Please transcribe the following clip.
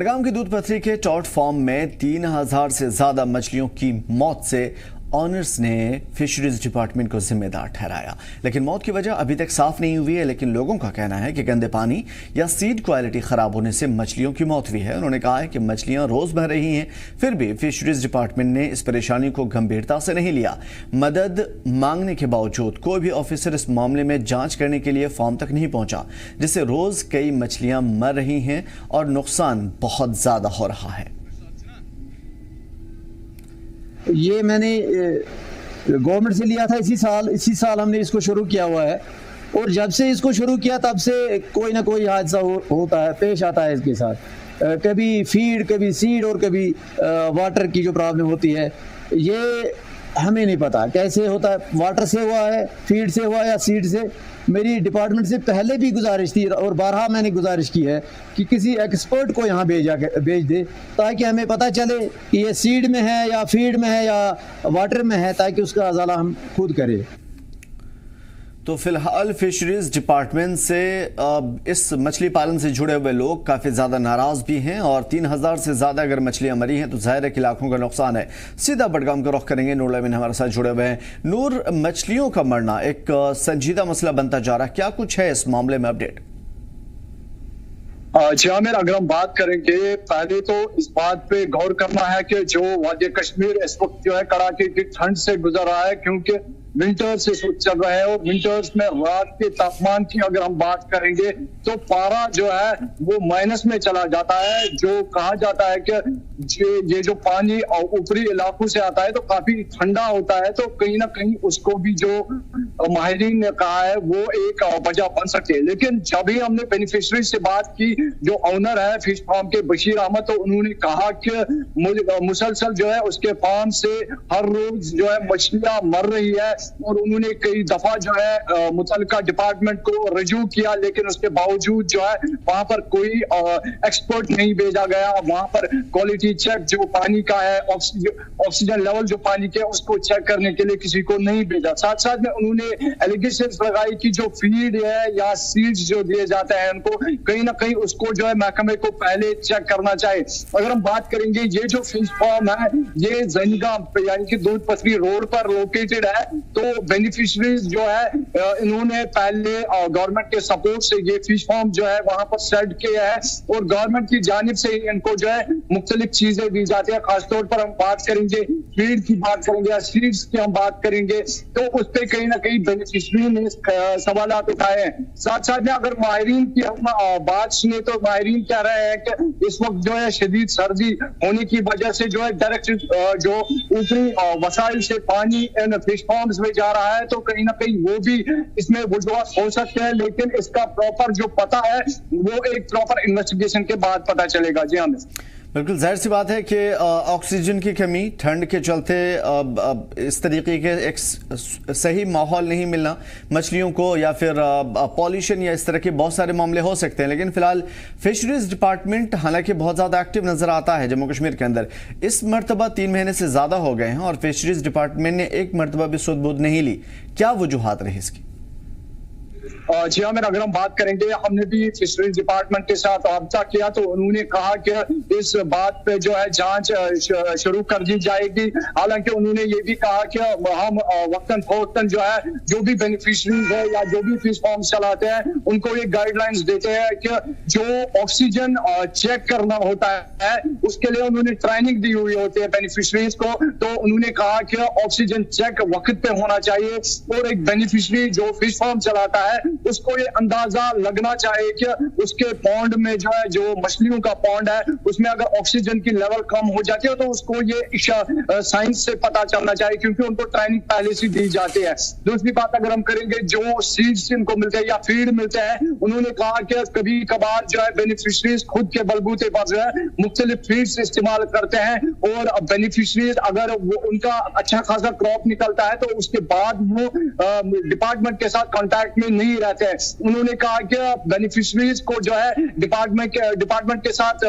बडगाम की दूध पथरी के ट्राउट फार्म में 3000 से ज्यादा मछलियों की मौत से ऑनर्स ने फिशरीज डिपार्टमेंट को जिम्मेदार ठहराया, लेकिन मौत की वजह अभी तक साफ नहीं हुई है। लेकिन लोगों का कहना है कि गंदे पानी या सीड क्वालिटी खराब होने से मछलियों की मौत हुई है। उन्होंने कहा है कि मछलियां रोज बह रही हैं, फिर भी फिशरीज डिपार्टमेंट ने इस परेशानी को गंभीरता से नहीं लिया। मदद मांगने के बावजूद कोई भी ऑफिसर इस मामले में जांच करने के लिए फार्म तक नहीं पहुंचा, जिससे रोज कई मछलियां मर रही हैं और नुकसान बहुत ज्यादा हो रहा है। ये मैंने गवर्नमेंट से लिया था इसी साल हमने इसको शुरू किया हुआ है, और जब से इसको शुरू किया तब से कोई ना कोई हादसा होता है, पेश आता है इसके साथ। कभी फीड, कभी सीड और कभी वाटर की जो प्रॉब्लम होती है, ये हमें नहीं पता कैसे होता है। वाटर से हुआ है, फीड से हुआ या सीड से। मेरी डिपार्टमेंट से पहले भी गुजारिश थी और बारहा मैंने गुजारिश की है कि किसी एक्सपर्ट को यहाँ भेज दे, ताकि हमें पता चले कि ये सीड में है या फीड में है या वाटर में है, ताकि उसका अजाला हम खुद करें। तो फिलहाल फिशरीज डिपार्टमेंट से इस मछली पालन से जुड़े हुए लोग काफी ज्यादा नाराज भी हैं, और 3000 से ज्यादा अगर मछलियां मरी हैं तो जाहिर है कि लाखों का नुकसान है। सीधा बडगाम का रुख करेंगे, नूर अमीन हमारे साथ जुड़े हुए हैं। नूर, मछलियों का मरना एक संजीदा मसला बनता जा रहा है, क्या कुछ है इस मामले में अपडेट? जी आमिर, अगर हम बात करेंगे, पहले तो इस बात पे गौर करना है कि जो वादी कश्मीर इस वक्त जो है कड़ाके की ठंड से गुजर रहा है, क्योंकि विंटर्स इस वक्त चल रहा है। और विंटर्स में रात के तापमान की अगर हम बात करेंगे तो पारा जो है वो माइनस में चला जाता है। जो कहा जाता है कि ये जो पानी ऊपरी इलाकों से आता है तो काफी ठंडा होता है, तो कहीं ना कहीं उसको भी जो माहिरीन ने कहा है वो एक वजह बन सकती है। लेकिन जब भी हमने बेनिफिशरी से बात की, जो ऑनर है फिश फार्म के बशीर अहमद, तो उन्होंने कहा कि मुसलसल जो है उसके फार्म से हर रोज जो है मछलियां मर रही है, और उन्होंने कई दफा जो है मुतल्लिका डिपार्टमेंट को रजू किया, लेकिन उसके बावजूद जो है वहां पर कोई एक्सपर्ट नहीं भेजा गया। वहां पर क्वालिटी चेक जो पानी का है, ऑक्सीजन लेवल जो पानी के, उसको चेक करने के लिए किसी को नहीं भेजा। साथ साथ में उन्होंने एलिगेशंस लगाई कि जो फीड है या सीड्स जो दिए जाते हैं उनको कहीं ना कहीं उसको जो है महकमे को पहले चेक करना चाहिए। अगर हम बात करेंगे, ये जो फिश फार्म है ये जैनगाम यानी कि दूध पथरी रोड पर लोकेटेड है। तो बेनिफिशरीज जो है इन्होंने पहले गवर्नमेंट के सपोर्ट से ये फिश फार्म जो है वहां पर सेट किया है, और गवर्नमेंट की जानिब से इनको जो है मुख्तलिफ चीजें दी जाती है। खासतौर पर हम बात करेंगे फीड की, बात करेंगे या सीड्स की हम बात करेंगे, तो उस पर कहीं ना कहीं बेनिफिशरी ने सवाल उठाए हैं। साथ साथ में अगर माहिरीन की हम बात सुने तो माहिरीन कह रहे हैं कि इस वक्त जो है शदीद सर्दी होने की वजह से जो है डायरेक्ट जो ऊपरी वसाइल से पानी इन फिश फार्म्स में जा रहा है, तो कहीं ना कहीं वो भी इसमें वजूहत हो सकते हैं। लेकिन इसका प्रॉपर जो पता है वो एक प्रॉपर इन्वेस्टिगेशन के बाद पता चलेगा। जी हाँ, बिल्कुल जाहिर सी बात है कि ऑक्सीजन की कमी, ठंड के चलते इस तरीके के एक सही माहौल नहीं मिलना मछलियों को, या फिर पॉल्यूशन या इस तरह के बहुत सारे मामले हो सकते हैं। लेकिन फिलहाल फिशरीज डिपार्टमेंट हालांकि बहुत ज़्यादा एक्टिव नज़र आता है जम्मू कश्मीर के अंदर। इस मरतबा 3 महीने से ज़्यादा हो गए हैं और फिशरीज डिपार्टमेंट ने एक मरतबा भी सुध-बुध नहीं ली, क्या वजूहात रही इसकी? जी हाँ, अगर हम बात करेंगे, हमने भी फिशरीज डिपार्टमेंट के साथ रब्ता किया तो उन्होंने कहा कि इस बात पे जो है जांच शुरू कर दी जाएगी। हालांकि उन्होंने ये भी कहा कि हम वक्तन फवक्तन जो है जो भी बेनिफिशरीज है या जो भी फिश फार्म चलाते हैं उनको ये गाइडलाइंस देते हैं कि जो ऑक्सीजन चेक करना होता है उसके लिए उन्होंने ट्रेनिंग दी हुई होती है बेनिफिशरीज को। तो उन्होंने कहा कि ऑक्सीजन चेक वक्त पे होना चाहिए, और एक बेनिफिशरी जो फिश फार्म चलाता है उसको ये अंदाजा लगना चाहिए कि उसके पॉन्ड में जो है, जो मछलियों का पॉन्ड है, उसमें अगर ऑक्सीजन की लेवल कम हो जाती है तो उसको ये साइंस से पता चलना चाहिए, क्योंकि उनको ट्रेनिंग पहले से दी जाती है। दूसरी बात अगर हम करेंगे, जो सीड्स इनको मिलते हैं या फीड मिलते हैं, उन्होंने कहा कि कभी कभार जो है बेनिफिशरीज खुद के बलबूते पर जो है मुख्तलिफ फीड्स इस्तेमाल करते हैं, और बेनिफिशरीज अगर वो उनका अच्छा खासा क्रॉप निकलता है तो उसके बाद वो डिपार्टमेंट के साथ कॉन्टैक्ट में नहीं रहते हैं। उन्होंने कहा कि बेनिफिशरीज को जो है डिपार्टमेंट के साथ